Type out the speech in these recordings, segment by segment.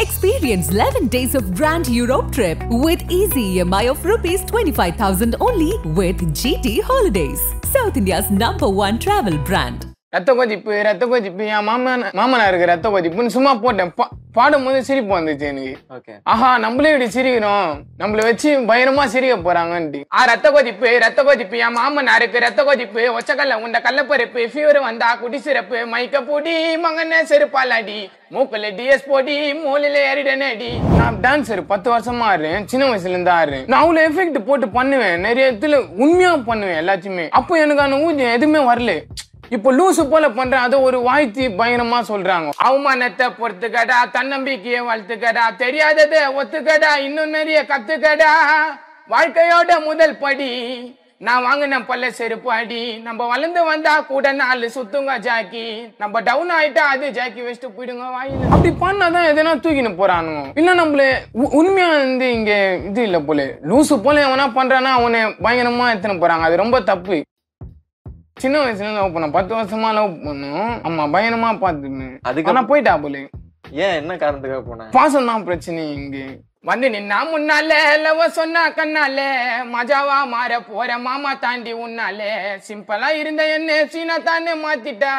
Experience 11 days of Grand Europe trip with easy EMI of rupees 25,000 only with GT Holidays, South India's #1 travel brand. ரத்த கொதிப்பு என் மாமனாருக்கு ரத்த கொதிப்புன்னு சும்மா போட்டேன். பாடும்போது சிரிப்பு வந்துச்சு எனக்கு. ஆஹா நம்மளே இப்படி சிரிக்கிறோம், நம்மள வச்சு பயங்கரமா சிரிக்க போறாங்கன்ட்டு. ரத்த கொதிப்பு என் மாமனாருக்கு ரத்த கொதிப்பு, ஒச்சக்கல்ல உண்ட கள்ளப்பருப்பு, ஃபீவர் வந்தா குடி சிறப்பு, மயக்க பொடி மகன செருப்பாலாடி, மூக்கல டிஎஸ் போடி மூலையில ஏறிடனேடி. நான் டான்ஸர் 10 வருஷமா ஆடுறேன், சின்ன வயசுல இருந்து ஆடுறேன். நான் அவ்வளவு எஃபெக்ட் போட்டு பண்ணுவேன், நிறைய இடத்துல உண்மையா பண்ணுவேன் எல்லாத்தையுமே. அப்போ எனக்கான ஊதியம் எதுவுமே வரல. இப்போ லூசு போல பண்றேன், அதை ஒரு வாய்த்தி பயங்கரமா சொல்றாங்க. அவமானத்தை பொறுத்துக்கடா, தன்னம்பிக்கையை வளர்த்துக்கடா, தெரியாததை ஒத்துக்கடா, இன்னும் நிறைய கத்துக்கடா, வாழ்க்கையோட முதல் படி நான் வாங்கின பல்ல செருப்பு அடி. நம்ம வளர்ந்து வந்தா கூட 4 சுத்துங்க ஜாக்கி, நம்ம டவுன் ஆயிட்டா அது ஜாக்கி வச்சுட்டு போயிடுங்க வாயில. அப்படி பண்ணாதான் எதனா தூக்கின்னு போறானுங்க. இல்ல நம்மள உண்மையா வந்து இங்க இது இல்ல போல, லூசு போல எவனா பண்றானா அவனை பயங்கரமா எடுத்துன்னு போறாங்க. அது ரொம்ப தப்பு. சின்ன வயசுல லவ் பண்ணோம், 10 வருஷமா லவ் பண்ணோம். அம்மா பயணமா பாத்துன்னு அதுக்கு போயிட்டா போல. ஏன் என்ன காரணத்துக்காக போனேன்? பாசம் தான் பிரச்சனை. இங்க வந்து நின்னா முன்னால லவ சொன்னா கண்ணால, மஜாவா மாற போற மாமா தாண்டி உன்னால, சிம்பிளா இருந்த என்ன சீனா தானே மாத்திட்டா.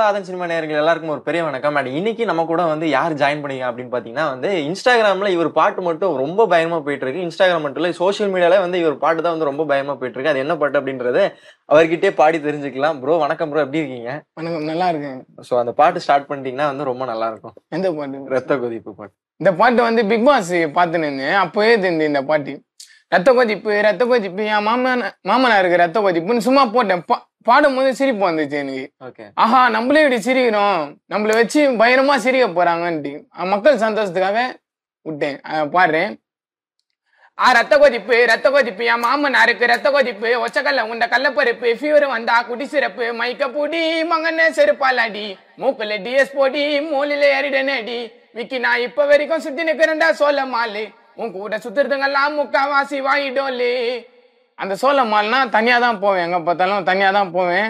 ஆதன் சினிமா நேயர்கள் எல்லாருக்கும் ஒரு பெரிய வணக்கம். இன்னைக்கு நம்ம கூட வந்து யார் ஜாயின் பண்ணீங்க அப்படின்னு பாத்தீங்கன்னா வந்து இன்ஸ்டாகிராம்ல இவர் பாட்டு மட்டும் ரொம்ப பயமா போயிட்டு இருக்கு. இன்ஸ்டாகிராம் மட்டும் இல்ல, சோசியல் மீடியால வந்து இவர் பாட்டு தான் வந்து ரொம்ப பயமா போயிட்டு இருக்கு. அது என்ன பாட்டு அப்படின்றது அவர்கிட்டே பாடி தெரிஞ்சுக்கலாம். ப்ரோ வணக்கம் ப்ரோ, எப்படி இருக்கீங்க? வணக்கம், நல்லா இருக்கேன். சோ அந்த பாட்டு ஸ்டார்ட் பண்ணிட்டீங்கன்னா வந்து ரொம்ப நல்லா இருக்கும். எந்த பாட்டு? ரத்த கொதிப்பு பாட்டு. இந்த பாட்டு வந்து பிக் பாஸ் பார்த்துன்னு அப்பவே தெரிஞ்சு இந்த பாட்டு. ரத்த கொதிப்பு என் மாமனாருக்கு ரத்த கொதிப்புன்னு சும்மா போட்டேன். பாடும்போது சிரிப்பு வந்துச்சு எனக்கு. ஆஹா நம்மளே இப்படி சிரிக்கிறோம், நம்மள வச்சு பயங்கரமா சிரிக்க போறாங்கன்ட்டு மக்கள் சந்தோஷத்துக்காக விட்டேன். பாடுறேன். ரத்த கொதிப்பு என் மாமனாருக்கு ரத்த கொதிப்பு, ஒச்சக்கல்ல உண்ட கள்ளப்பருப்பு, ஃபீவர் வந்தா குடி சிறப்பு, மயக்க பொடி மகன செருப்பாலாடி, மூக்கல டிஎஸ் போடி மூலையில ஏறிடனேடி. விக்கி நான் இப்ப வரைக்கும் சுத்தி நிக்கிறேன்டா சோழ மாலு, உன் கூட சுத்துறதுங்கெல்லாம் முக்காவாசி வாயிடோலு. அந்த சோழ மால்னா தனியா தான் போவேன், எங்க பார்த்தாலும் தனியா தான் போவேன்.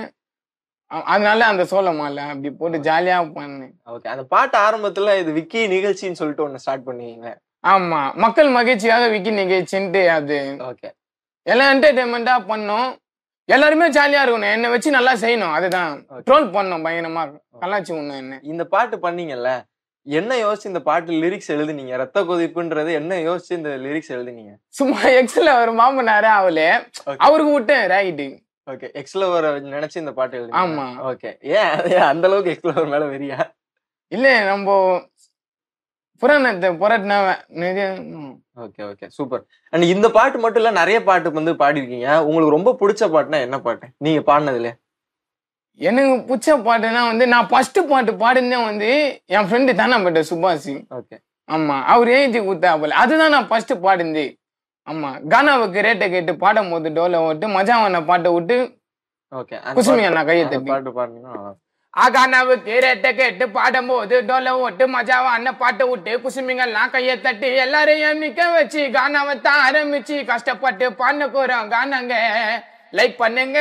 அதனால அந்த சோழ மாலை அப்படி போட்டு ஜாலியா பண்ணேன். ஓகே, அந்த பாட்டு ஆரம்பத்துல இது விக்கி நிகழ்ச்சின்னு சொல்லிட்டு ஒண்ணு ஸ்டார்ட் பண்ணுவீங்க. ஆமா, மக்கள் மகிழ்ச்சியாக விக்கி நிகழ்ச்சின்ட்டு அது. ஓகே, எல்லாம் என்டர்டைன்மெண்டா பண்ணோம், எல்லாருமே ஜாலியா இருக்கணும், என்னை வச்சு நல்லா செய்யணும். அதுதான் ட்ரோல் பண்ணோம் பயங்கரமா, கலாச்சி ஒண்ணு. என்ன இந்த பாட்டு பண்ணீங்கல்ல, என்ன யோசிச்சு இந்த பாட்டு லிரிக்ஸ் எழுதுனீங்க? ரத்த கொதிப்புன்றது என்ன யோசிச்சு இந்த லிரிக்ஸ் எழுதுனீங்க? சும்மா எக்ஸ்ல ஒரு மாமனாரு அவளே அவருக்கு விட்டேன் ரைட்டு. ஓகே, எக்ஸ்லவர் நினைச்சு இந்த பாட்டு எழுதுனீங்க. ஆமா. ஓகே, ஏன் அந்த அளவுக்கு எக்ஸ்லவர் மேல வெறியா? இல்ல நம்ம புராணத்தை புரட்டினா. Okay okay, super. அண்ட் இந்த பாட்டு மட்டும் இல்ல, நிறைய பாட்டு வந்து பாடிருக்கீங்க. உங்களுக்கு ரொம்ப பிடிச்ச பாட்டுனா என்ன பாட்டு நீங்க பாடினதுல? எனக்கு பிடிச்ச பாட்டுனா வந்து நான் ஃபர்ஸ்ட் பாட்டு பாடுனேன் வந்து என் ஃப்ரெண்டு தானாப்பட்ட சுபாஷ். ஓகே. ஆமா, அவர் எழுதி கொடுத்தா போல, அதுதான் நான் ஃபர்ஸ்ட் பாடுந்தே. ஆமா, கானாவுக்கு ரேட்டை கேட்டு பாடும் போது டோலை ஓட்டு மஜாவான பாட்டை விட்டு குசுமியா நான் கையை தட்டி பாட்டு பாடுனீங்கன்னா. கானாவுக்கு ரேட்டை கேட்டு பாடும் போது டோலை ஓட்டு மஜாவான பாட்டை விட்டு குசுமிங்கெல்லாம் கையை தட்டி எல்லாரையும் நிக்க வச்சு கானாவை தான் ஆரம்பிச்சு கஷ்டப்பட்டு பாட போறோம் கானாங்க. லைக் பண்ணுங்க,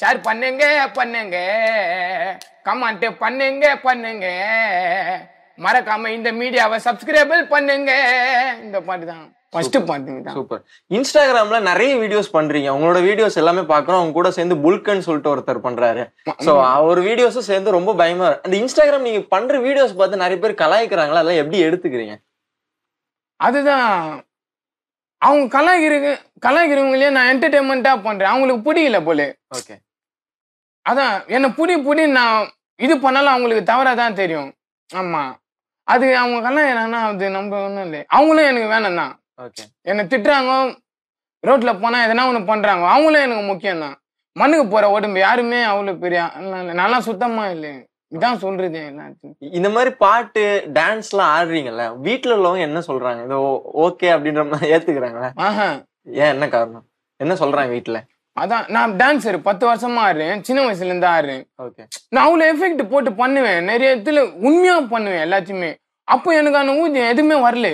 ஷேர் பண்ணுங்க, கமெண்ட் பண்ணுங்க, மறக்காம இந்த மீடியாவை சப்ஸ்கிரைபிள் பண்ணுங்க. இந்த பாட்டு தான் ஃபர்ஸ்ட் பாட்டு. சூப்பர். இன்ஸ்டாகிராம்ல நிறைய வீடியோஸ் பண்றீங்க, உங்களோட வீடியோஸ் எல்லாமே பாக்குறோம். அவங்க கூட சேர்ந்து புல்கன் சொல்லிட்டு ஒருத்தர் பண்றாரு. சோ அவர் வீடியோஸும் சேர்ந்து ரொம்ப பயமா இருக்கு. அந்த இன்ஸ்டாகிராம் நீங்க பண்ற வீடியோஸ் பார்த்து நிறைய பேர் கலாய்க்கிறாங்களா, அதெல்லாம் எப்படி எடுத்துக்கிறீங்க? அதுதான் அவங்க கலாய்க்கிறவங்களே நான் என்டர்டைன்மெண்டா பண்றேன், அவங்களுக்கு பிடிக்கல போல. ஓகே, அதான் என்ன புடி நான் இது பண்ணாலும் அவங்களுக்கு தவறாதான் தெரியும். ஆமா, அது அவங்க கலாய்க்கிறாங்கன்னா அது நம்ம ஒண்ணும் இல்லை, அவங்களும் எனக்கு வேணும் தான். ஓகே, என்ன திட்டுறாங்க, ரோட்ல போனா எதனா ஒண்ணு பண்றாங்க, அவங்களும் எனக்கு முக்கியம் தான். மண்ணுக்கு போற உடம்பு யாருமே அவ்வளவு பெரிய நல்லா சுத்தமா இல்லை, இதான் சொல்றது. இந்த மாதிரி பாட்டு டான்ஸ் எல்லாம் ஆடுறீங்கல்ல, வீட்டுல உள்ளவங்க என்ன சொல்றாங்க? இது ஓகே அப்படின்ற மாதிரி ஏத்துக்கிறாங்களா? ஏன், என்ன காரணம், என்ன சொல்றாங்க வீட்டுல? அதான் நான் டான்ஸர் 10 வருஷமா ஆடுறேன், சின்ன வயசுல இருந்து ஆடுறேன். ஓகே, நான் அவ்வளவு எஃபெக்ட் போட்டு பண்ணுவேன், நிறைய இடத்துல உண்மையா பண்ணுவேன் எல்லாத்தையுமே. அப்போ எனக்கான ஊதியம் எதுவுமே வரல.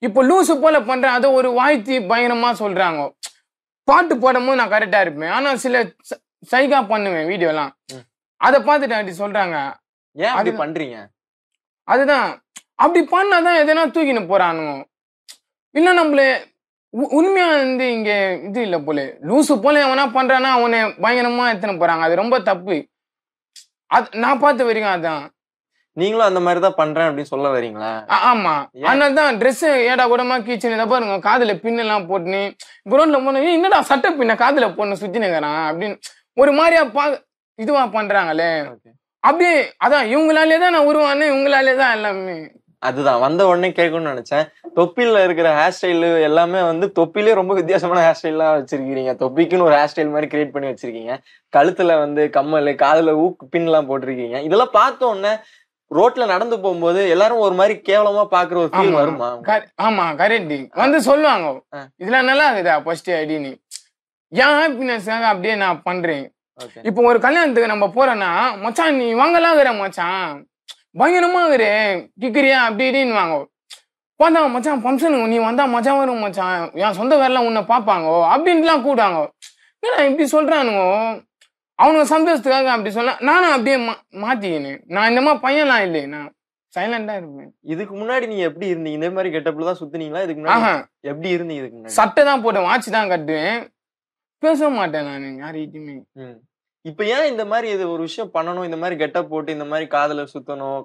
இப்போ லூசு போல பண்றேன், அதை ஒரு வாய்த்தி பயங்கரமா சொல்றாங்க. பாட்டு போடும்போது நான் கரெக்டா இருப்பேன், ஆனா சில சைகா பண்ணுவேன் வீடியோலாம், அதை பார்த்துட்டு அப்படி சொல்றாங்க. ஏன் அப்படி பண்றீங்க? அதுதான் அப்படி பண்ணாதான் எதனா தூக்கின்னு போறானுங்க. இல்ல நம்மள உண்மையா வந்து இங்க இது இல்ல போல, லூசு போல எவனா பண்றானா அவனை பயங்கரமா எடுத்துன்னு போறாங்க. அது ரொம்ப தப்பு. அது நான் பார்த்த வரைக்கும் அதான். நீங்களும் அந்த மாதிரி தான் பண்றேன் அப்படின்னு சொல்ல வரீங்களா? ஆமா. அதனாலதான் ட்ரெஸ் ஏடா கூடமா கீச்சுன்னு இதை பாருங்க, காதுல பின் எல்லாம் போட்டுன்னு ரோட்ல போன என்னடா சட்டை பின்ன காதுல போடணும் சுத்தினுக்கிறான் அப்படின்னு ஒரு மாதிரியா இதுவா பண்றாங்களே. அப்படியே அதான் இவங்களாலே தான் நான் உருவானே, இவங்களாலே தான் எல்லாமே. அதுதான் வந்த உடனே கேட்கணும்னு நினைச்சேன். தொப்பில இருக்கிற ஹேர் ஸ்டைலு எல்லாமே வந்து தொப்பிலே ரொம்ப வித்தியாசமான ஹேர் ஸ்டைல்லாம் வச்சிருக்கீங்க. தொப்பிக்குன்னு ஒரு ஹேர் ஸ்டைல் மாதிரி கிரியேட் பண்ணி வச்சிருக்கீங்க. கழுத்துல வந்து கம்மல், காதுல ஊக்கு பின் எல்லாம் போட்டிருக்கீங்க. இதெல்லாம் பார்த்த உடனே ரோட்ல நடந்து போகும்போது எல்லாரும் ஒரு மாதிரி கேவலமா பாக்குற ஒரு ஃபீல் வருமா? ஆமா கரெக்ட். வந்து சொல்லுவாங்க இதெல்லாம் நல்லா இருக்குதா ஃபர்ஸ்ட் ஐடின்னு. என் ஹாப்பினஸ்க்காக அப்படியே நான் பண்றேன். இப்போ ஒரு கல்யாணத்துக்கு நம்ம போறோம்னா, மச்சான் நீ வாங்கலாம் இருக்கிற மச்சான், பயங்கரமா இருக்கிற கிக்கிரியா அப்படி இப்படின்னு வாங்க. பார்த்தா மச்சான் ஃபங்க்ஷனுக்கு நீ வந்தா மச்சான் வரும் மச்சான், என் சொந்த வேலைலாம் உன்னை பார்ப்பாங்க அப்படின்ட்டுலாம் கூப்பிடுவாங்க. ஏன்னா இப்படி சொல்றானுங்க அவனுங்க சந்தோஷத்துக்காக. அப்படி சொல்ல நானும் அப்படியே மாத்திக்கினேன். நான் இந்த மாதிரி பையன்லாம் இல்லை, நான் சைலண்டா இருப்பேன். இதுக்கு முன்னாடி நீங்க எப்படி இருந்தீங்க? இந்த மாதிரி கெட்டப்ல தான் சுத்தினீங்களா? இதுக்கு முன்னாடி எப்படி இருந்தீங்க? இதுக்கு முன்னாடி சட்டை தான் போட்டேன், வாட்ச் தான் கட்டுவேன், பேச மாட்டேன் நான் யார்கிட்டயுமே. இப்ப ஏன் இந்த மாதிரி இது ஒரு விஷயம் பண்ணணும்? இந்த மாதிரி கெட்டப் போட்டு இந்த மாதிரி காதுல சுத்தணும்,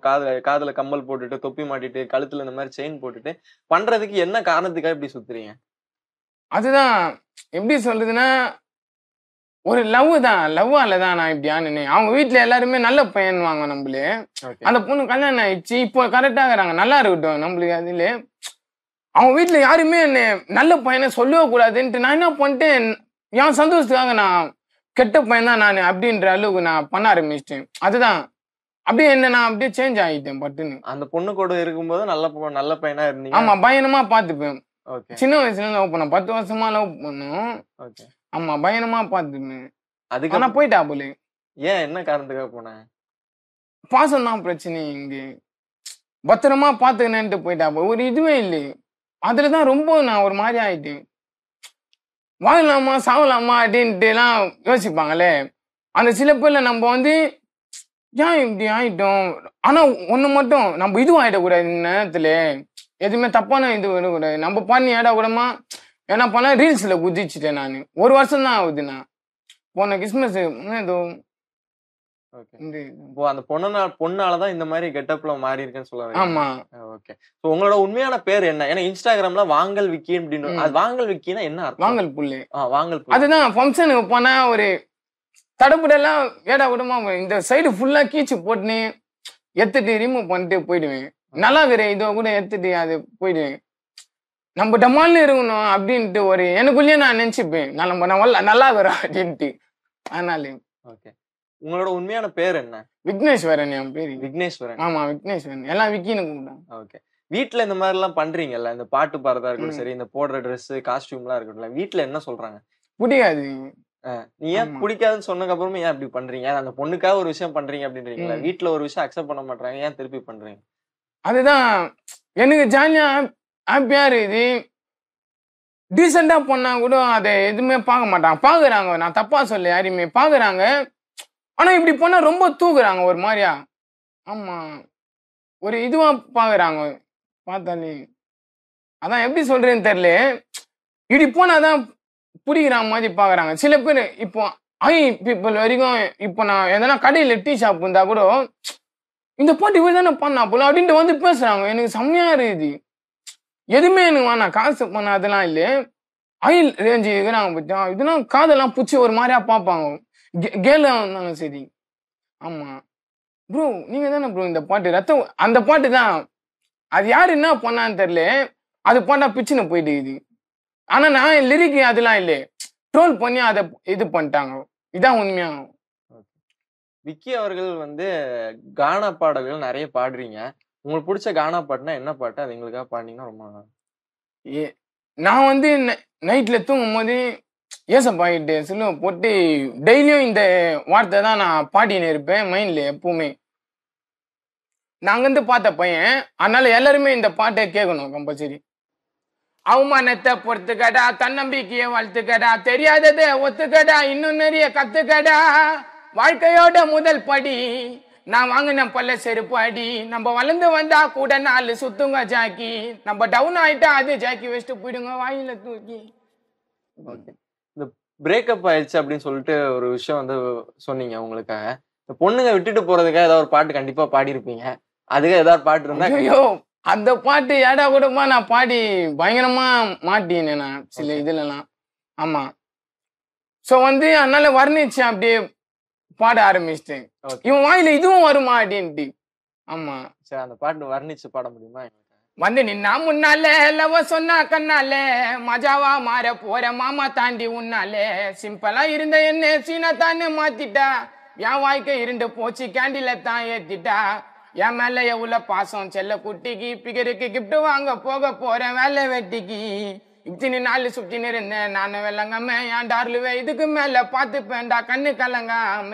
காதுல கம்மல் போட்டுட்டு தொப்பி மாட்டிட்டு கழுத்துல இந்த மாதிரி செயின் போட்டுட்டு பண்றதுக்கு என்ன காரணத்துக்காக இப்படி சுத்துறீங்க? அதுதான் எப்படி சொல்றதுன்னா, ஒரு லவ் தான், லவ்வால தான் நான் இப்படி ஆனேன். அவங்க வீட்டுல எல்லாருமே நல்ல பையன் வாங்க நம்மளே. அந்த பொண்ணு கல்யாணம் ஆயிடுச்சு, இப்போ கரெக்டா இருக்கிறாங்க, நல்லா இருக்கட்டும் நம்மளுக்கு. அதுல அவங்க வீட்டுல யாருமே என்ன நல்ல பையனை சொல்லவே கூடாதுன்ட்டு நான் என்ன பண்ணிட்டேன், என் சந்தோஷத்துக்காக நான் கெட்ட பையன் தான் நான் அப்படின்ற அளவுக்கு நான் பண்ண ஆரம்பிச்சிட்டேன். அதுதான் அப்படியே என்ன நான் அப்படியே சேஞ்ச் ஆகிட்டேன் பட்டுன்னு. அந்த பொண்ணு கூட இருக்கும்போது நல்ல பையனா இருந்தீங்க? ஆமா, பயணமா பாத்துப்பேன். சின்ன வயசுல லவ் பண்ணேன், 10 வருஷமா லவ் பண்ணோம். ஆமா, பயணமா பாத்துப்பேன். அதுக்கு ஆனா போயிட்டா போல. ஏன், என்ன காரணத்துக்காக போனேன்? பாசம் தான் பிரச்சனை. இங்க பத்திரமா பாத்துக்கணும்ட்டு போயிட்டா போல, ஒரு இதுவே இல்லை. அதுலதான் ரொம்ப நான் ஒரு மாதிரி ஆயிட்டேன். வாழலாமா சாவலாமா அப்படின்ட்டு எல்லாம் யோசிப்பாங்களே, அந்த சில பேர்ல நம்ம வந்து ஏன் இப்படி ஆயிட்டோம். ஆனா ஒண்ணு மட்டும், நம்ம இதுவும் ஆயிடக்கூடாது. இந்த நேரத்துல எதுவுமே தப்பான இது விடக்கூடாது. நம்ம பண்ணி ஆடக்கூடாமா. என்ன பண்ண, ரீல்ஸ்ல குதிச்சுட்டேன் நான். 1 வருஷம் தான் ஆகுது. நான் போன கிறிஸ்மஸ் ஏதோ அந்த பொண்ணாலதான் இந்த மாதிரி கெட்டப்ல மாறி இருக்கேன்னு சொல்லுவாங்க. ஆமா, ஓகே. சோ உங்களோட உண்மையான பேர் என்ன? ஏன்னா இன்ஸ்டாகிராம்ல வாங்கல் விக்கி அப்படின்னு. அது வாங்கல் விக்கினா என்ன அர்த்தம்? வாங்கல் புள்ளு. வாங்கல் புள்ளு. அதுதான் ஃபங்க்ஷனுக்கு போனா ஒரு தடப்புடெல்லாம் ஏடா விடமா இந்த சைடு ஃபுல்லா கீச்சு போட்டுன்னு எடுத்துட்டு ரிமூவ் பண்ணிட்டு போயிடுவேன். நல்லா இருக்கிற இதோ கூட எடுத்துட்டு அது போயிடுவேன். நம்ம டமால்னு இருக்கணும் அப்படின்ட்டு ஒரு எனக்குள்ளேயே நான் நினைச்சுப்பேன், நம்ம நல்லா இருக்கிறோம் அப்படின்ட்டு. அதனால ஓகே. உங்களோட உண்மையான பேர் என்ன? விக்னேஸ்வரன் என் பேரு. விக்னேஸ்வரன். ஆமா, விக்னேஸ்வரன். எல்லாம் விக்கின்னு கூப்பிட்டாங்க. ஓகே. வீட்டுல இந்த மாதிரி எல்லாம் பண்றீங்கல்ல, இந்த பாட்டு பாடுறதா இருக்கட்டும் சரி, இந்த போடுற ட்ரெஸ் காஸ்டியூம் எல்லாம் இருக்கட்டும், வீட்டுல என்ன சொல்றாங்க? பிடிக்காது. நீ ஏன் பிடிக்காதுன்னு சொன்னதுக்கு அப்புறமே ஏன் அப்படி பண்றீங்க? அந்த பொண்ணுக்காக ஒரு விஷயம் பண்றீங்க அப்படின்றீங்களா? வீட்டுல ஒரு விஷயம் அக்செப்ட் பண்ண மாட்டாங்க, ஏன் திருப்பி பண்றீங்க? அதுதான் எனக்கு ஜாலியா ஹாப்பியா இருக்குது. டீசெண்டா பண்ணா கூட அதை எதுவுமே பார்க்க மாட்டாங்க. பாக்குறாங்க, நான் தப்பா சொல்ல, யாரையுமே பாக்குறாங்க. ஆனா இப்படி பண்ணா ரொம்ப தூக்குறாங்க ஒரு மாதிரியா. ஆமா, ஒரு இதுவா பாக்குறாங்க பார்த்தாலே. அதான் எப்படி சொல்றேன்னு தெரியல. இப்படி போனாதான் பிடிக்கிற மாதிரி பாக்குறாங்க சில பேர். இப்போ பீப்புள் வரைக்கும் இப்போ நான் எதனா கடையில டீ ஷாப் இருந்தா கூட இந்த பாட்டு இவ தானே பண்ணா போல அப்படின்ட்டு வந்து பேசுறாங்க. எனக்கு செம்மையா இருக்குது. எதுவுமே எனக்கு வேணாம், காசு பண்ண அதெல்லாம் இல்லை. ஆயில் ரேஞ்சு இருக்கிறாங்க பத்தியா, இதெல்லாம் காதெல்லாம் பூச்சி ஒரு மாதிரியா பார்ப்பாங்க. கேல இருந்தாலும் சரி. ஆமா ப்ரோ, நீங்க தானே ப்ரோ இந்த பாட்டு ரத்தம், அந்த பாட்டு தான். அது யாரு என்ன பண்ணான்னு தெரியல, அது பாட்டா பிச்சுன்னு போயிட்டு இது. ஆனா நான் லிரிக் அதெல்லாம் இல்லை, ட்ரோல் பண்ணி அதை இது பண்ணிட்டாங்க. இதான் உண்மையா. விக்கி அவர்கள் வந்து கானா பாடல்கள் நிறைய பாடுறீங்க. உங்களுக்கு பிடிச்ச கானா பாட்டுனா என்ன பாட்டு? அது எங்களுக்காக பாடினீங்கன்னா ரொம்ப. நான் வந்து நைட்ல தூங்கும் போது ஏசப்பாயிட்டு சிலுவை போட்டு டெய்லியும் இந்த வார்த்தை தான் நான் பாடினு இருப்பேன் மைண்ட்ல எப்பவுமே. நாங்க வந்து பார்த்த பையன், அதனால எல்லாருமே இந்த பாட்டை கேட்கணும் கம்பல்சரி. அவமானத்தை பொறுத்துக்கடா, தன்னம்பிக்கைய வளர்த்துக்கடா, தெரியாததை ஒத்துக்கடா, இன்னும் நிறைய கத்துக்கடா, வாழ்க்கையோட முதல் படி நான் வாங்கின பல்ல செருப்பு அடி நம்ம வளர்ந்து வந்தா கூட 4 சுத்துங்க ஜாக்கி நம்ம டவுன் ஆயிட்டா அது ஜாக்கி வச்சுட்டு போயிடுங்க வாயில தூக்கி. இந்த பிரேக்கப் ஆயிடுச்சு அப்படின்னு சொல்லிட்டு ஒரு விஷயம் வந்து சொன்னீங்க உங்களுக்காக. இந்த பொண்ணுங்க விட்டுட்டு போறதுக்காக ஏதாவது ஒரு பாட்டு கண்டிப்பா பாடி இருப்பீங்க. அதுக்கு ஏதாவது பாட்டு இருந்தா ஐயோ அந்த பாட்டு ஏடா கூடமா நான் பாடி பயங்கரமா மாட்டினேன் நான் சில இதுலலாம். ஆமா. சோ வந்து அதனால வர்ணிச்சு அப்படியே பாட ஆரம்பிச்சிட்டேன். இவன் வாயில இதுவும் வருமா அப்படின்ட்டு. ஆமா. சரி அந்த பாட்டு வர்ணிச்சு பாட முடியுமா? வந்து நின்னா முன்னால லவ சொன்னா கண்ணால மஜாவா மாற போற மாமா தாண்டி உன்னாலே சிம்பிளா இருந்த என்ன சீனா தானே மாத்திட்டா என் வாழ்க்கை இருண்டு போச்சு கேண்டில தான் ஏத்திட்டா என் மேல எவ்வளவு பாசம் செல்ல குட்டிக்கு பிகருக்கு கிஃப்ட் வாங்க போக போறேன் வேலை வெட்டிக்கு இத்தனை நாள் சுத்தின்னு இருந்தேன் நானும் வெள்ளங்காம என் டார்லுவே இதுக்கு மேல பாத்துப்பேன்டா கண்ணு கலங்காம.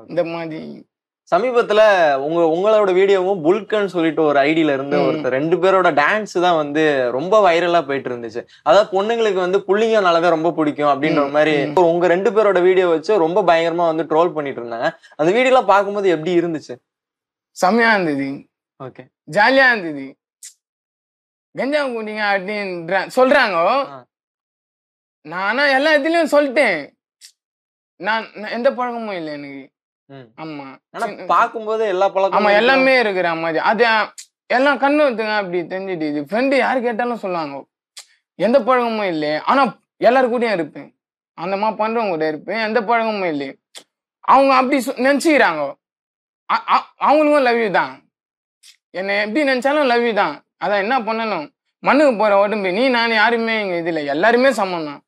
இந்த மாதிரி சமீபத்துல உங்களோட வீடியோவும் புல்கன்னு சொல்லிட்டு ஒரு ஐடியில இருந்து ஒருத்தர் 2 பேரோட டான்ஸ் தான் வந்து ரொம்ப வைரலா போயிட்டு இருந்துச்சு. அதாவது பொண்ணுங்களுக்கு வந்து புள்ளிங்கனாலதான் ரொம்ப பிடிக்கும் அப்படின்ற மாதிரி உங்க 2 பேரோட வீடியோ வச்சு ரொம்ப பயங்கரமா வந்து ட்ரோல் பண்ணிட்டு இருந்தாங்க. அந்த வீடியோ எல்லாம் பார்க்கும்போது எப்படி இருந்துச்சு? செம்மையா இருந்தது. ஓகே. ஜாலியா இருந்தது. கஞ்சா குடிங்க அப்படின்னு சொல்றாங்க. நானா எல்லா இதுலயும் சொல்லிட்டேன். நான் எந்த பழக்கமும் இல்லை எனக்கு. ஆமா. ஆனா பாக்கும்போது எல்லா பழக்கமும் ஆமா எல்லாமே இருக்கிற மாதிரி அது எல்லாம் கண்ணு ஊத்துங்க அப்படி தெரிஞ்சுட்டு இது ஃப்ரெண்டு யாரு கேட்டாலும் சொல்லுவாங்க எந்த பழக்கமும் இல்லை. ஆனா எல்லாரு கூடயும் இருப்பேன். அந்த மாதிரி பண்றவங்க கூட இருப்பேன். எந்த பழக்கமும் இல்லை. அவங்க அப்படி நினைச்சுக்கிறாங்க. அவங்களுக்கும் லவ் யூ தான். என்னை எப்படி நினைச்சாலும் லவ் யூ தான். அதான் என்ன பண்ணணும் மண்ணுக்கு போற உடம்பு நீ நான் யாருமே எங்க இதுல எல்லாருமே சமம் தான்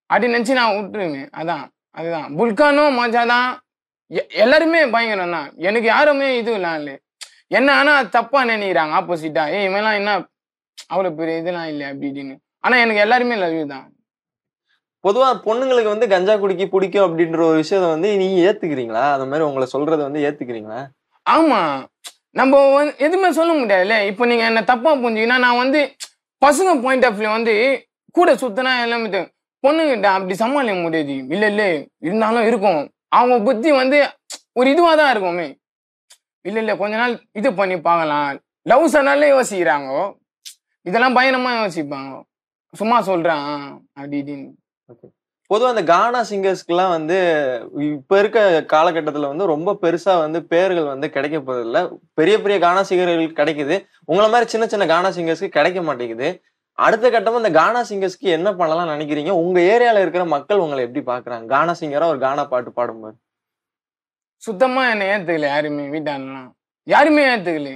அப்படி நினைச்சு நான் விட்டுருவேன். அதுதான் புல்கானும் மஜா தான். எல்லாருமே பயங்கரம் தான். எனக்கு யாருமே இது இல்லாம் இல்லை. என்ன ஆனா தப்பா நினைக்கிறாங்க ஆப்போசிட்டா இவெல்லாம் என்ன அவ்வளவு பெரிய இதெல்லாம் இல்லை அப்படி இப்படின்னு. ஆனா எனக்கு எல்லாருமே லவ் யூ தான். பொதுவா பொண்ணுங்களுக்கு வந்து கஞ்சா குடிக்க பிடிக்கும் அப்படின்ற ஒரு விஷயத்த வந்து நீங்க ஏத்துக்கிறீங்களா? அந்த மாதிரி உங்களை சொல்றதை வந்து ஏத்துக்கிறீங்களா? ஆமா. நம்ம எதுவுமே சொல்ல முடியாதுல்ல. இப்ப நீங்க என்ன தப்பா புரிஞ்சுக்கினா நான் வந்து பசங்க பாயிண்ட் ஆஃப் வியூ வந்து கூட சுத்தினா எல்லாமே பொண்ணுகிட்ட அப்படி சமாளிக்க முடியாது. இல்ல இருந்தாலும் இருக்கும். அவங்க புத்தி வந்து ஒரு இதுவா தான் இருக்குமே. இல்ல கொஞ்ச நாள் இது பண்ணி பார்க்கலாம். லவ் சொன்னாலே யோசிக்கிறாங்க. இதெல்லாம் பயங்கரமா யோசிப்பாங்க. சும்மா சொல்றான் அப்படி இப்படின்னு. பொதுவா அந்த கானா சிங்கர்ஸ்க்குலாம் வந்து இப்ப இருக்க காலகட்டத்துல வந்து ரொம்ப பெருசா வந்து பேர்கள் வந்து கிடைக்க போறதில்ல. பெரிய பெரிய கானா சிங்கர்களுக்கு கிடைக்குது. உங்களை மாதிரி சின்ன சின்ன கானா சிங்கர்ஸ்க்கு கிடைக்க மாட்டேங்குது. அடுத்த கட்டமா இந்த கானா சிங்கர்ஸ்க்கு என்ன பண்ணலாம் நினைக்கிறீங்க? உங்க ஏரியால இருக்கிற மக்கள் உங்களை எப்படி பாக்குறாங்க? கானா சிங்கரா ஒரு கானா பாட்டு பாடும்போது சுத்தமா என்னை ஏத்துக்கல. யாருமே வீட்டாலாம் யாருமே ஏத்துக்கல.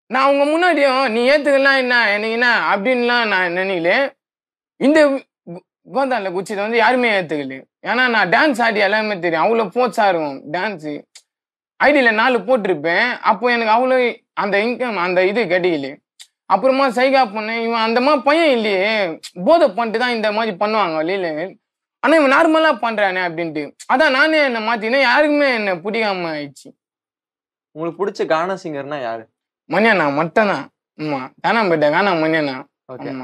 நான் உங்க முன்னாடியும் நீ ஏத்துக்கலாம் என்ன எனக்கு என்ன அப்படின்லாம் நான் நினைக்கல. இந்த கோந்தால குச்சிதை வந்து யாருமே ஏத்துக்கல. ஏன்னா நான் டான்ஸ் ஆடி எல்லாமே தெரியும். அவ்வளவு போர்ஸா இருக்கும் டான்ஸ். ஐடியில 4 போட்டிருப்பேன். அப்போ எனக்கு அவ்வளவு அந்த இன்கம் அந்த இது கிடைக்கல. அப்புறமா சைகா பண்ணேன். இவன் அந்த மாதிரி பையன் இல்லையே போதை பண்ணிட்டு தான் இந்த மாதிரி பண்ணுவாங்க இல்ல. ஆனா இவன் நார்மலா பண்றானே அப்படின்ட்டு அதான் நானே என்ன மாத்தினேன். யாருக்குமே என்ன பிடிக்காம ஆயிடுச்சு. உங்களுக்கு பிடிச்ச கானா சிங்கர்னா யாரு? மணியண்ணா மட்டும் தான். ஆமா தானாம்பேட்டை கானா மணியண்ணா.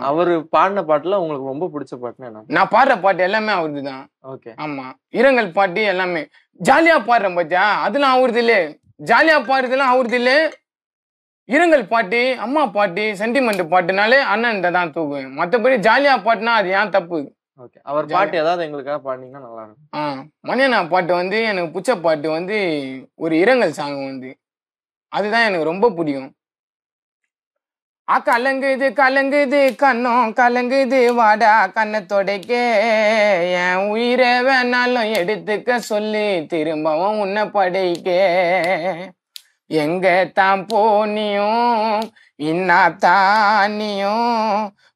அவரு பாடின பாட்டுல உங்களுக்கு ரொம்ப பிடிச்ச பாட்டுன்னா என்ன? நான் பாடுற பாட்டு எல்லாமே அவருது தான். ஓகே. ஆமா இரங்கல் பாட்டு எல்லாமே ஜாலியா பாடுறேன் பாத்தியா அதெல்லாம் அவருது இல்ல. ஜாலியா பாடுறதுலாம் அவருது இல்ல. இரங்கல் பாட்டு அம்மா பாட்டு சென்டிமெண்ட் பாட்டுனாலே அண்ணன் தான் தூக்குவேன். மற்றபடி ஜாலியா பாட்டுனா அது ஏன் தப்பு. ஓகே. அவர் பாட்டு ஏதாவது எங்களுக்காக பாடினீங்கன்னா நல்லா இருக்கும். மணியண்ணா பாட்டு வந்து எனக்கு பிடிச்ச பாட்டு வந்து ஒரு இரங்கல் சாங் வந்து அதுதான் எனக்கு ரொம்ப பிடிக்கும். கலங்குது கலங்குது கண்ணம் கலங்குது வாடா கண்ணை தொடைக்க என் உயிரை வேணாலும் எடுத்துக்க சொல்லி திரும்பவும் உன்னை படைக்க எங்க தான் போனியும் இன்னா தானியும்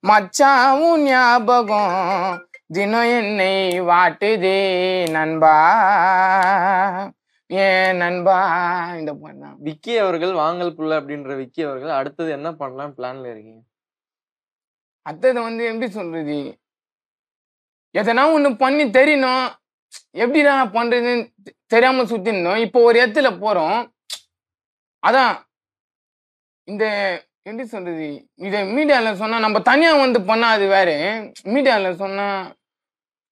மச்சாவும் ஞாபகம் தினம் என்னை வாட்டுதே நண்பா ஏன் நண்பா. இந்த பாட்டு விக்கி அவர்கள் வாங்கல் புள்ள அப்படின்ற விக்கி அவர்கள் அடுத்தது என்ன பண்ணலாம் பிளான்ல இருக்கீங்க? அடுத்தது வந்து எப்படி சொல்றது எதனா ஒண்ணு பண்ணி தெரியணும். எப்படிடா பண்றதுன்னு தெரியாம சுத்தினோம். இப்போ ஒரு இடத்துல போறோம். அதான் இந்த எப்படி சொல்றது இதை மீடியால சொன்னா நம்ம தனியா வந்து பண்ணா அது வேற. மீடியால சொன்னா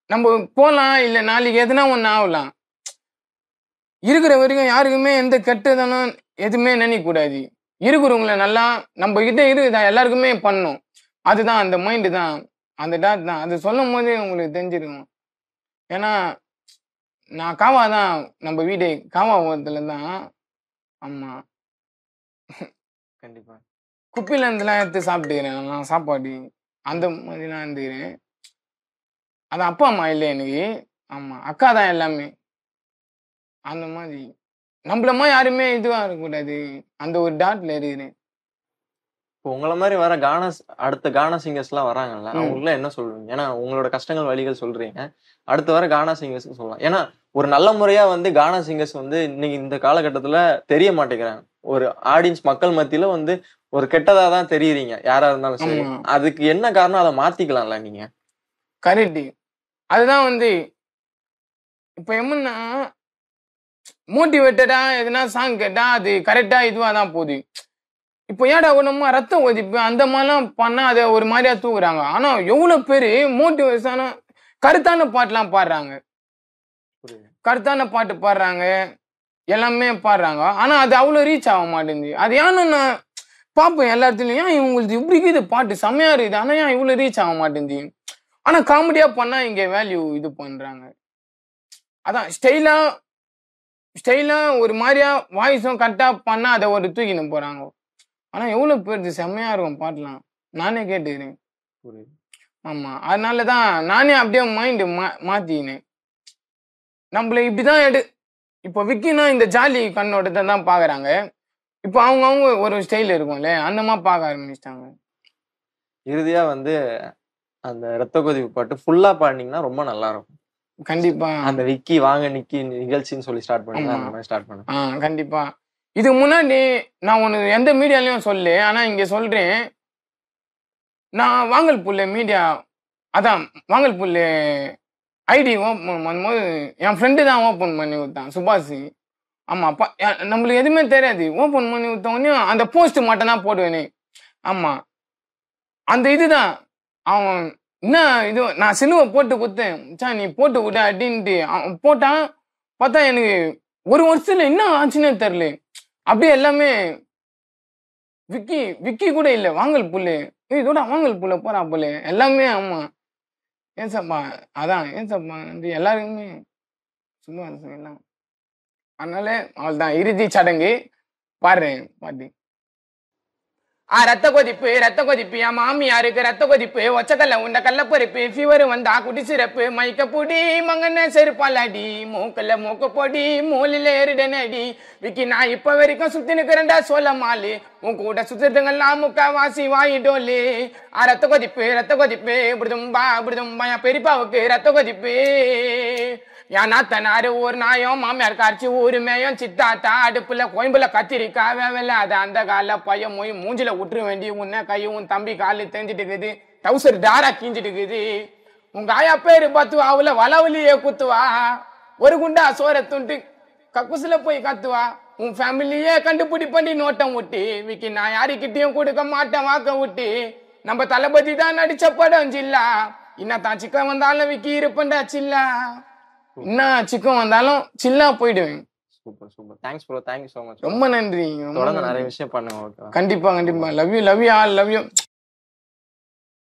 நம்ம போலாம் இல்ல நாளைக்கு எதுனா ஒண்ணு ஆகலாம். இருக்கிற வரைக்கும் யாருக்குமே எந்த கெட்டதானும் எதுவுமே நினைக்கக்கூடாது. இருக்கிறவங்களை நல்லா நம்ம கிட்ட இருக்குதா எல்லாருக்குமே பண்ணும். அதுதான் அந்த மைண்டு தான், அந்த டாட் தான். அது சொல்லும் போதே உங்களுக்கு தெரிஞ்சிருக்கும். ஏன்னா நான் காவா தான், நம்ம வீடு காவா ஓரத்துல தான். ஆமா, கண்டிப்பா. குப்பில இருந்துலாம் எடுத்து சாப்பிட்டுக்கிறேன் நான் சாப்பாடு. அந்த மாதிரிலாம் இருந்துக்கிறேன். அது அப்பா அம்மா இல்லை எனக்கு. ஆமா, அக்கா தான் எல்லாமே. அந்த மாதிரி நம்மளமா யாருமே இதுவா இருக்கக்கூடாது. அந்த ஒரு டாட்ல இருக்கிறேன். இப்போ உங்கள மாதிரி வர அடுத்த கானா சிங்கர்ஸ்லாம் வராங்கல்ல, அவங்களுக்குலாம் என்ன சொல்லுவீங்க? ஏன்னா உங்களோட கஷ்டங்கள், வலிகள் சொல்றீங்க. அடுத்து வர கானா சிங்கர்ஸ்க்கு சொல்லலாம். ஏன்னா ஒரு நல்ல முறையா வந்து கானா சிங்கர்ஸ் வந்து இன்னைக்கு இந்த காலகட்டத்துல தெரிய மாட்டேங்கிறாங்க. ஒரு ஆடியன்ஸ் மக்கள் மத்தியில வந்து ஒரு கெட்டதா தான் தெரியுறீங்க, யாரா இருந்தாலும் சரி. அதுக்கு என்ன காரணம்? அதை மாத்திக்கலாம்ல நீங்க. கரெக்ட். அதுதான் வந்து இப்ப என்னன்னா மோட்டிவேட்டடா எதுனா சாங் கேட்டா அது கரெக்டா இதுவா தான் போகுது. இப்போ ஏடா ஒண்ணுமா ரத்தம் ஒதிப்பு அந்த மாதிரிலாம் பண்ணா அதை ஒரு மாதிரியா தூக்குறாங்க. ஆனா எவ்வளவு பேரு மோட்டிவேஷனா கருத்தான பாட்டுலாம் பாடுறாங்க. கருத்தான பாட்டு பாடுறாங்க, எல்லாமே பாடுறாங்க. ஆனா அது அவ்வளவு ரீச் ஆக மாட்டேங்குது. அது ஏன்னு நான் பார்ப்பேன் எல்லா இடத்துலயும், ஏன் இவங்களுக்கு இப்படி இருக்குது பாட்டு செம்மையா இருக்குது, ஆனா ஏன் இவ்வளவு ரீச் ஆக மாட்டேங்குது. ஆனா காமெடியா பண்ணா இங்க வேல்யூ இது பண்றாங்க. அதான் ஸ்டைலா ஒரு மாதிரியா வாய்ஸும் கரெக்டா பண்ணா அதை ஒரு தூக்கின்னு போறாங்க. ஆனா எவ்வளவு பேருக்கு செம்மையா இருக்கும் பாட்டுலாம், நானே கேட்டுக்கிறேன். ஆமா, அதனாலதான் நானே அப்படியே மைண்டு மாத்திக்கினேன். நம்மள இப்படிதான் இப்போ விக்கினா இந்த ஜாலி கண்ணோட்டத்தை தான் பாக்குறாங்க. இப்போ அவங்க ஒரு ஸ்டைல் இருக்கும்ல, அந்த மாதிரி பார்க்க ஆரம்பிச்சிட்டாங்க. இறுதியா வந்து அந்த ரத்த கொதிப்பு பாட்டு ஃபுல்லா பாடினீங்கன்னா ரொம்ப நல்லா இருக்கும். கண்டிப்பா. அந்த விக்கி வாங்க நிக்கி நிகழ்ச்சின்னு சொல்லி ஸ்டார்ட் பண்ணுங்க, அந்த மாதிரி ஸ்டார்ட் பண்ணுங்க. கண்டிப்பா. இதுக்கு முன்னாடி நான் ஒண்ணு எந்த மீடியாலயும் சொல்லு, ஆனா இங்க சொல்றேன். நான் வாங்கல் புள்ள மீடியா, அதான் வாங்கல் புள்ள ஐடி ஓப்பன் பண்ணும்போது என் ஃப்ரெண்டு தான் ஓப்பன் பண்ணி விட்டான், சுபாஷ். ஆமா, நம்மளுக்கு எதுவுமே தெரியாது. ஓப்பன் பண்ணி விட்ட உடனே அந்த போஸ்ட் மட்டும் தான் போடுவேனே. ஆமா, அந்த இதுதான் அவன் என்ன இது, நான் சிலுவை போட்டு கொடுத்தேன், நீ போட்டு விட அப்படின்ட்டு அவன் போட்டான். பார்த்தா எனக்கு ஒரு வருஷத்துல என்ன ஆச்சுன்னே தெரியல. அப்படியே எல்லாமே விக்கி கூட இல்லை, வாங்கல் புல்லு, இதோட வாங்கல் புள்ள போறா புள்ள எல்லாமே. ஆமா, ஏன் சப்பா, அதான் ஏன் சப்பா எல்லாருக்குமே சும்மா எல்லாம். அதனால அவள் தான் இறுதி சடங்கு பாடுறேன் பாட்டி. ரத்த கொதிப்பு என் மாமியாருக்கு ரத்த கொதிப்பு, ஒச்சக்கல்ல உண்ட கள்ளப்பருப்பு, ஃபீவர் வந்தா குடி சிறப்பு, மைக்க பொடி மங்கன செருப்பாலாடி, மூக்கல்ல மூக்க பொடி மூலில ஏறிடனடி. விக்கி நான் இப்ப வரைக்கும் சுத்தி நிக்கிறேன்டா சோழ மாலு, உன் கூட சுத்துறதுங்கெல்லாம் முக்கா வாசி வாயிட்டோலு. ரத்த கொதிப்பு இப்படிதும்பா என் பெரியப்பாவுக்கு ரத்த கொதிப்பு. என் நாத்தனாரு ஒரு நாயம், மாமியார் காய்ச்சி ஊரு மேயம், சித்தாத்தா அடுப்புல கோயம்புல கத்திரிக்கா வேவல. அது அந்த கால பையன் மொய் மூஞ்சில விட்டுற வேண்டி, உன்ன கையும் உன் தம்பி காலு தெரிஞ்சிட்டு இருக்குது, டவுசர் டாரா கீஞ்சிட்டு இருக்குது. உங்க ஆயா பேரு பத்துவா, அவள வளவலியே குத்துவா, ஒரு குண்டா சோர துண்டு கக்குசுல போய் கத்துவா. உன் ஃபேமிலியே கண்டுபிடி பண்ணி நோட்டம் விட்டு, விக்கி நான் யாருக்கிட்டையும் கொடுக்க மாட்டேன் வாக்க விட்டு. நம்ம தளபதி தான் நடிச்ச படம் ஜில்லா, இன்னத்தான் சிக்கன் வந்தாலும் விக்கி இருப்பண்டா சில்லா, என்ன சிக்கம் வந்தாலும் சில்லா போயிடுவேன். Super. Thanks bro, thank you so much. ரொம்ப நன்றி. தொடர்ந்து நிறைய விஷயம் பண்ணுங்க. கண்டிப்பா. Love you all, love you.